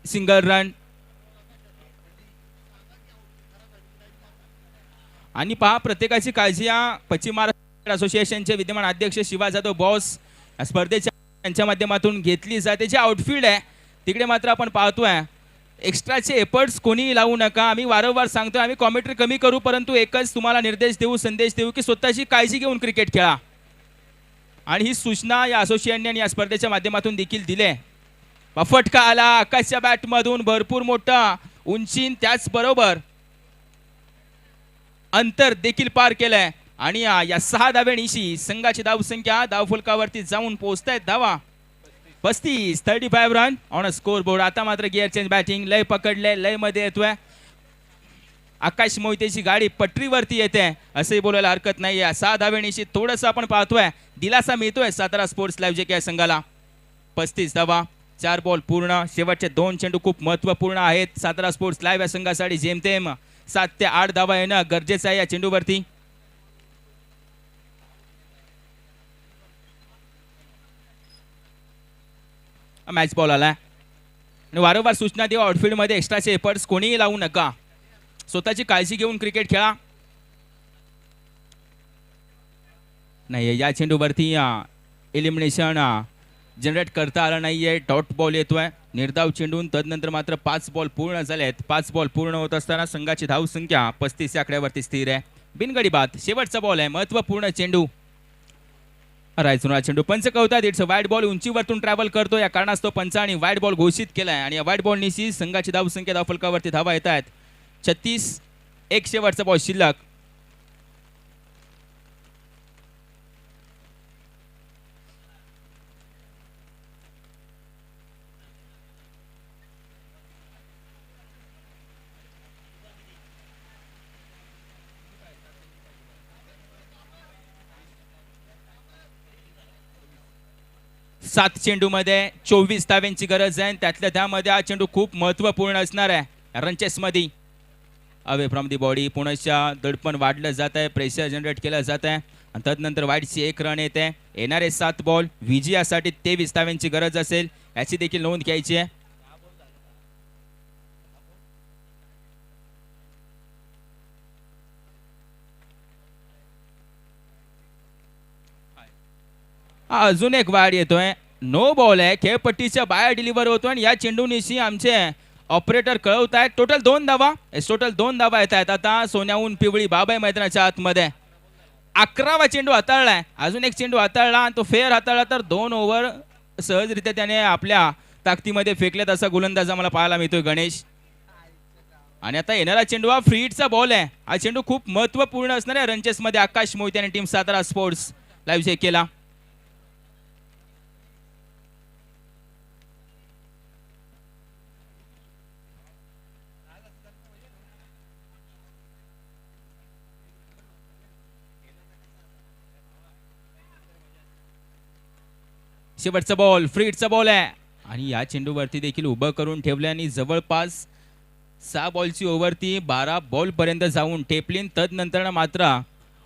सिंगल रन आणि पहा प्रत्येकाची काळजी या पश्चिम महाराष्ट्र असोसिएशनचे विद्यमान अध्यक्ष शिवा जाधव बॉस या स्पर्धेच्या त्यांच्या माध्यमातून घेतली जाते. जे आउटफील्ड आहे तिकडे मात्र आपण पाहतोय एक्स्ट्राचे एफर्ट्स कोणी लावू नका. आम्ही वारंवार सांगतोय, आम्ही कॉमेंट्री कमी करू, परंतु एकच तुम्हाला निर्देश देऊ, संदेश देऊ की स्वतःची काळजी घेऊन क्रिकेट खेळा. आणि ही सूचना या असोसिएशनने या स्पर्धेच्या माध्यमातून देखील दिले. फटका आला आकाशच्या बॅटमधून, भरपूर मोठा उंचीन, त्याचबरोबर अंतर देखील पार केलंय आणि या 6 धावेनिशी संघाची धावसंख्या धावफलकावरती जाऊन पोहोचतायत. धावा 35, 35 run on a score board. आता मात्र गिअर चेंज बॅटिंग, लय पकडले, लय मध्ये येतोय. आकाश मोहितेची गाडी पटरीवरती येते असंही बोलायला हरकत नाहीये. 6 धावेनिशी थोडंसं आपण पाहतोय दिलासा मिळतोय सातारा स्पोर्ट्स लाईव्ह जे काय संघाला. 35 धावा, 4 बॉल पूर्ण, शेवटचे 2 चेंडू खूप महत्वपूर्ण आहेत सातारा स्पोर्ट्स लाईव्ह या संघासाठी. जेमतेम 7 ते 8 धावा येणं गरजेचं आहे या चेंडूवरती. मॅच बॉल आलाय आणि वारंवार सूचना देऊ, आउटफील्ड मध्ये एक्स्ट्राचे एफर्ट्स कोणीही लावू नका, स्वतःची काळजी घेऊन क्रिकेट खेळा. नाही या चेंडूवरती एलिमिनेशन जनरेट करता आलं नाहीये, डॉट बॉल येतोय निर्धाव चेंडून. तदनंतर मात्र 5 बॉल पूर्ण झालेत. 5 बॉल पूर्ण होत असताना संघाची धावसंख्या 35 या आकड्यावरती स्थिर आहे. बिनगडी बाद, शेवटचा बॉल आहे, महत्वपूर्ण चेंडू. रायचुना चेंडू पंच कळवतात इट्स वाईड बॉल, उंचीवरतून ट्रॅव्हल करतो, या कारणास्तव पंचाने वाईड बॉल घोषित केलाय आणि या वाईड बॉल निशी संघाची धावसंख्या धावफलकावरती धावा येत आहेत 36. एक शेवटचा बॉल शिल्लक. सात चेंडूमध्ये 24 धाव्यांची गरज आहे. त्यातल्या त्यामध्ये हा चेंडू खूप महत्वपूर्ण असणार आहे रनचेस मध्ये. अवे फ्रॉम दी बॉडी पुनश्च दडपण वाढलं जात आहे, प्रेशर जनरेट केलं जात आहे आणि तदनंतर वाईडची 1 रन येते. येणारे 7 बॉल विजयासाठी 23 धाव्यांची गरज असेल याची देखील नोंद घ्यायची आहे. अजून एक वाढ येतोय, नो बॉल आहे, खेळपट्टीच्या बाहेर डिलिव्हर होतो आणि या चेंडूनिशी आमचे ऑपरेटर कळवत आहेत टोटल 2 धावा. टोटल 2 धावा येत आहेत. आता सोन्याहून पिवळी बाबाई मैदानाच्या आतमध्ये 11वा चेंडू हाताळलाय, अजून एक चेंडू हाताळला आणि तो फेअर हाताळला तर 2 ओव्हर सहजरित्या त्याने आपल्या ताकदीमध्ये फेकलेत असा गोलंदाज आम्हाला पाहायला मिळतोय गणेश. आणि आता येणारा चेंडू हा फ्री हिटचा बॉल आहे. हा चेंडू खूप महत्वपूर्ण असणार आहे रनचेस मध्ये. आकाश मोहिते आणि team Satara sports live check केला. शेवटचा बॉल फ्री हिटचा बॉल आहे आणि या चेंडूवरती देखील उभं करून ठेवल्याने जवळपास 6 बॉलची ओव्हर ती 12 बॉल पर्यंत जाऊन टेपलीन. तदनंतर मात्र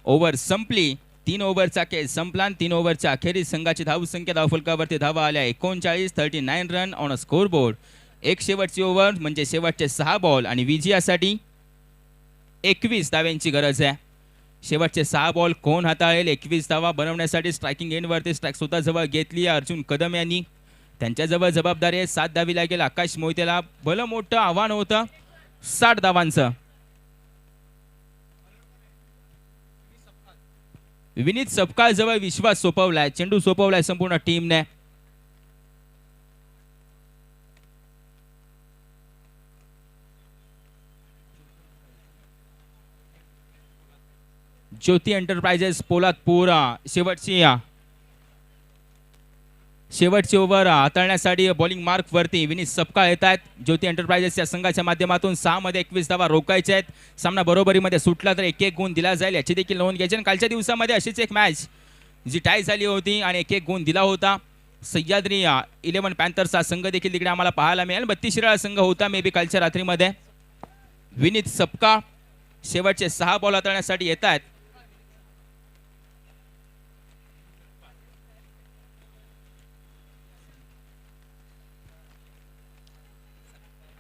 ओव्हर संपली 3 ओव्हरचा खेळ संपला. 3 ओव्हरच्या अखेरीस संघाची धावसंख्या धावफलकावरती धावा आल्या 39 run on a score board. एक शेवटची ओव्हर म्हणजे शेवटचे 6 बॉल आणि विजयासाठी 21 धाव्यांची गरज आहे. शेवटचे 6 बॉल कोण हाताळेल? 21 धावा बनवण्यासाठी स्ट्रायकिंग एंडवरती स्ट्राईक स्वतःजवळ घेतली अर्जुन कदम यांनी. त्यांच्याजवळ जबाबदारी आहे 7 धावी लागेल आकाश मोहितेला. भलं मोठं आव्हान होतं 60 धावांचं. विनीत सपकाळ जवळ विश्वास सोपवलाय. चेंडू सोपवलाय संपूर्ण टीमने. ज्योती एंटरप्राइजेस पोलादपूर शेवटची ओव्हर हाताळण्यासाठी बॉलिंग मार्क वरती विनीत सपकाळ येत आहेत. ज्योती एंटरप्राइजेस या संघाच्या माध्यमातून 6 मध्ये 21 धावा रोखायचे आहेत. सामना बरोबरीमध्ये सुटला तर 1-1 गुण दिला जाईल याची देखील नोंद घ्यायची. कालच्या दिवसामध्ये अशीच एक मॅच जी टाय झाली होती आणि 1-1 गुण दिला होता. सह्याद्री 11 पॅन्थर्सचा संघ देखील तिकडे आम्हाला पाहायला मिळेल. 32 शिराळा संघ होता मे बी कालच्या रात्रीमध्ये. विनीत सपकाळ शेवटचे 6 बॉल हाताळण्यासाठी येत आहेत.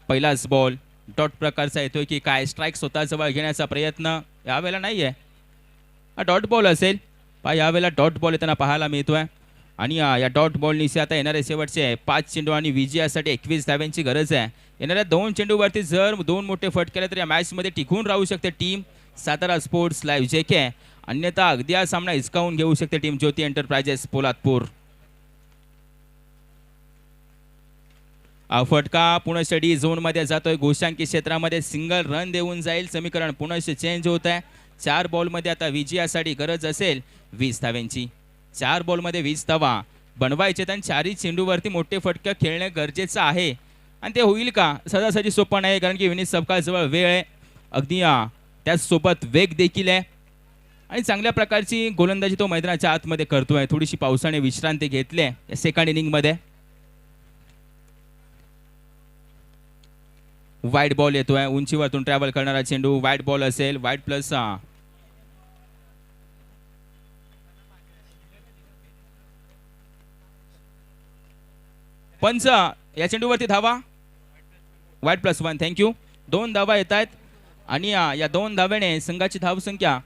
पहिलाच बॉल डॉट प्रकारचा येतोय की काय? स्ट्राईक स्वतःजवळ घेण्याचा प्रयत्न यावेळेला नाहीये. हा डॉट बॉल असेल. यावेळेला डॉट बॉल येताना पाहायला मिळतोय आणि या डॉट बॉलनी आता येणारे शेवटचे 5 चेंडू आणि विजयासाठी 21 धाव्यांची गरज आहे. येणाऱ्या 2 चेंडूवरती जर 2 मोठे फट केले तर या मॅचमध्ये टिकून राहू शकते team Satara sports live JK. अन्यथा अगदी हा सामना हिसकावून घेऊ शकते टीम ज्योती एंटरप्राइजेस पोलादपूर. फटका पुनश्च डी झोन मध्ये जातोय. गोशांकी क्षेत्रामध्ये सिंगल रन देऊन जाईल. समीकरण पुनश्च चेंज होत आहे. 4 बॉल मध्ये आता विजयासाठी गरज असेल 20 धाव्यांची. 4 बॉल मध्ये 20 धावा बनवायचे आणि 4ही चेंडूवरती मोठे फटके खेळणे गरजेचं आहे. आणि ते होईल का? सहजासहजी सोपं नाही कारण की विनीत सपकाळ जवळ वेळ आहे अगदी त्याचसोबत वेग देखील आहे आणि चांगल्या प्रकारची गोलंदाजी तो मैदानाच्या आतमध्ये करतोय. थोडीशी पावसाने विश्रांती घेतली या सेकंड इनिंग मध्ये. वाईड बॉल येतोय. उंचीवरतून ट्रॅव्हल करणारा चेंडू वाईड बॉल असेल. वाईड प्लस पंच या चेंडूवरती धावा. Wide +1 thank you. 2 धावा येत आहेत आणि या 2 धाव्याने संघाची धावसंख्या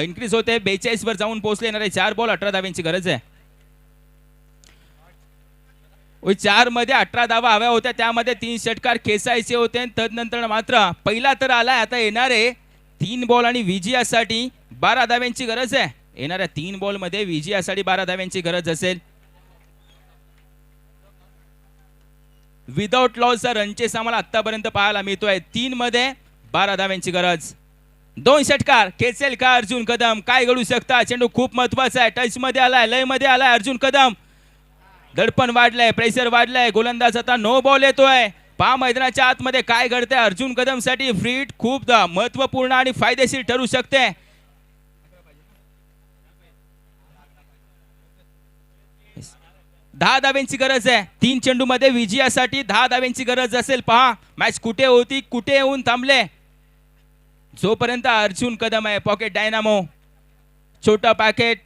इन्क्रीज होते. 42 वर जाऊन पोहोचले. येणारे 4 बॉल 18 धाव्यांची गरज आहे. 4 मध्ये 18 धावा हव्या होत्या. त्यामध्ये 3 षटकार खेचायचे होते. तदनंतर मात्र पहिला तर आलाय. आता येणारे 3 बॉल आणि विजयासाठी 12 धाव्यांची गरज आहे. येणाऱ्या 3 बॉल मध्ये विजयासाठी 12 धाव्यांची गरज असेल. विदाउट लॉसचा रनचेस आम्हाला आतापर्यंत पाहायला मिळतोय. 3 मध्ये 12 धाव्यांची गरज. 2 षटकार खेचेल का अर्जुन कदम? काय घडू शकता? चेंडू खूप महत्वाचा आहे. टच मध्ये आलाय, लय मध्ये आलाय अर्जुन कदम. दडपण वाढलंय, प्रेशर वाढलंय. गोलंदाज आता नो बॉल येतोय. मैदानाच्या आतमध्ये काय घडतंय? अर्जुन कदम साठी फ्री हिट खूप महत्वपूर्ण आणि फायदेशीर ठरू शकते. दहा धाव्यांची गरज आहे. 3 चेंडू मध्ये विजयासाठी 10 धाव्यांची गरज असेल. पहा मॅच कुठे होती, कुठे येऊन थांबले. जोपर्यंत अर्जुन कदम आहे पॉकेट डायनामो, छोटा पॅकेट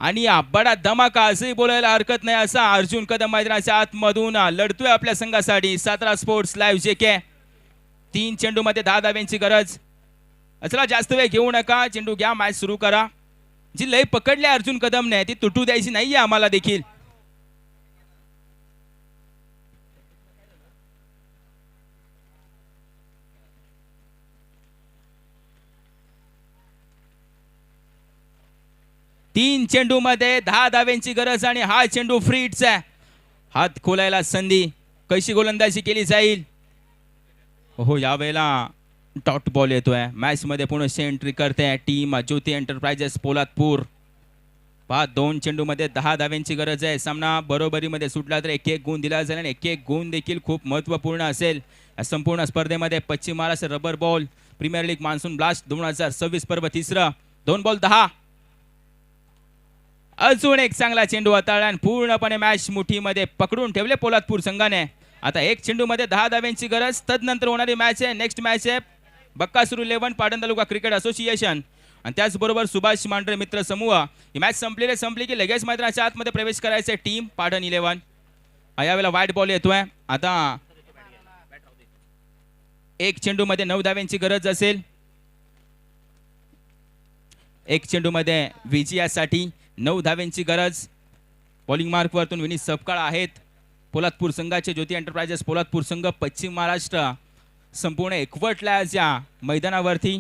आणि बडा धमाका असंही बोलायला हरकत नाही. असा अर्जुन कदम मैदानाच्या आतमधून लढतोय आपल्या संघासाठी. Satara sports live JK. 3 चेंडू मध्ये 10 धाव्यांची गरज. चला जास्त वेळ घेऊ नका, चेंडू घ्या, मॅच सुरू करा. जी लय पकडली अर्जुन कदमने ती तुटू द्यायची नाहीये आम्हाला देखील. तीन चेंडू मध्ये 10 धाव्यांची गरज आणि हा चेंडू फ्री हिटचा आहे. हात खोलायला संधी. कशी गोलंदाजी केली जाईल? हो यावेळेला डॉट बॉल येतोय. मॅच मध्ये पुन्हा एंट्री करते टीम ज्योती एंटरप्राइजेस पोलादपूर. 2 चेंडू मध्ये 10 धाव्यांची गरज आहे. सामना बरोबरीमध्ये सुटला तर 1-1 गुण दिला जाईल आणि 1-1 गुण देखील खूप महत्वपूर्ण असेल या संपूर्ण स्पर्धेमध्ये. पश्चिम Maharashtra rubber ball premier league monsoon blast 2026 पर्व 3. 2 बॉल 10. अजून एक चांगला चेंडू हाताळला आणि पूर्णपणे मॅच मुठीमध्ये पकडून ठेवले पोलादपूर संघाने. आता 1 चेंडू मध्ये 10 धाव्यांची गरज. तदनंतर होणारी मॅच आहे नेक्स्ट मॅच आहे बक्कासूर 11 पाटण तालुका क्रिकेट असोसिएशन आणि त्याचबरोबर सुभाष मांढरे मित्र समूह. ही मॅच संपली की लगेच मैदानाच्या आतमध्ये प्रवेश करायचे टीम पाटण 11. यावेळेला वाईट बॉल येतोय. आता एक चेंडू मध्ये 9 धाव्यांची गरज असेल. एक चेंडू मध्ये विजयासाठी 9 धाव्यांची गरज. बॉलिंग मार्क वरतून विनीत सपकाळ आहेत. पोलादपूर संघाचे ज्योती एंटरप्राइजेस पोलादपूर संघ पश्चिम महाराष्ट्र संपूर्ण एकवटला या मैदानावरती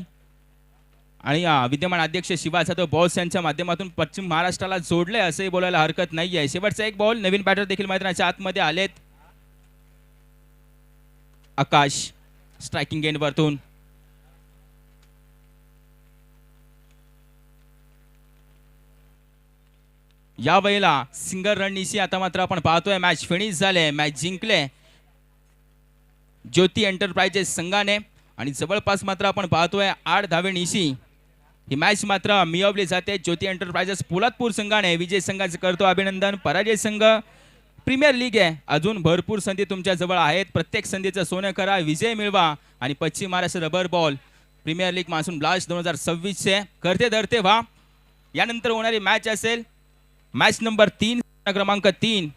आणि विद्यमान अध्यक्ष शिवा जाधव बॉल्स यांच्या माध्यमातून पश्चिम महाराष्ट्राला जोडले असंही बोलायला हरकत नाहीये. शेवटचा एक बॉल. नवीन बॅटर देखील मैदानाच्या आतमध्ये आलेत. आकाश स्ट्रायकिंग एंड वरतून या वेळेला सिंगल रणनीसी. आता मात्र आपण पाहतोय मॅच फिनिश झाले. मॅच जिंकले ज्योती एंटरप्राइजेस संघाने आणि जवळपास मात्र आपण पाहतोय 8 धावे निशी. ही मॅच मात्र मिळवली जाते ज्योती एंटरप्राइजेस पोलादपूर संघाने. विजय संघाचे करतो अभिनंदन. पराजय संघ प्रीमियर लीग आहे. अजून भरपूर संधी तुमच्या जवळ आहेत. प्रत्येक संधीचं सोनं करा, विजय मिळवा आणि पश्चिम Maharashtra rubber ball premier league monsoon blast 2026 चे करते धरते व्हा. यानंतर होणारी मॅच असेल मॅच नंबर 3 क्रमांक 3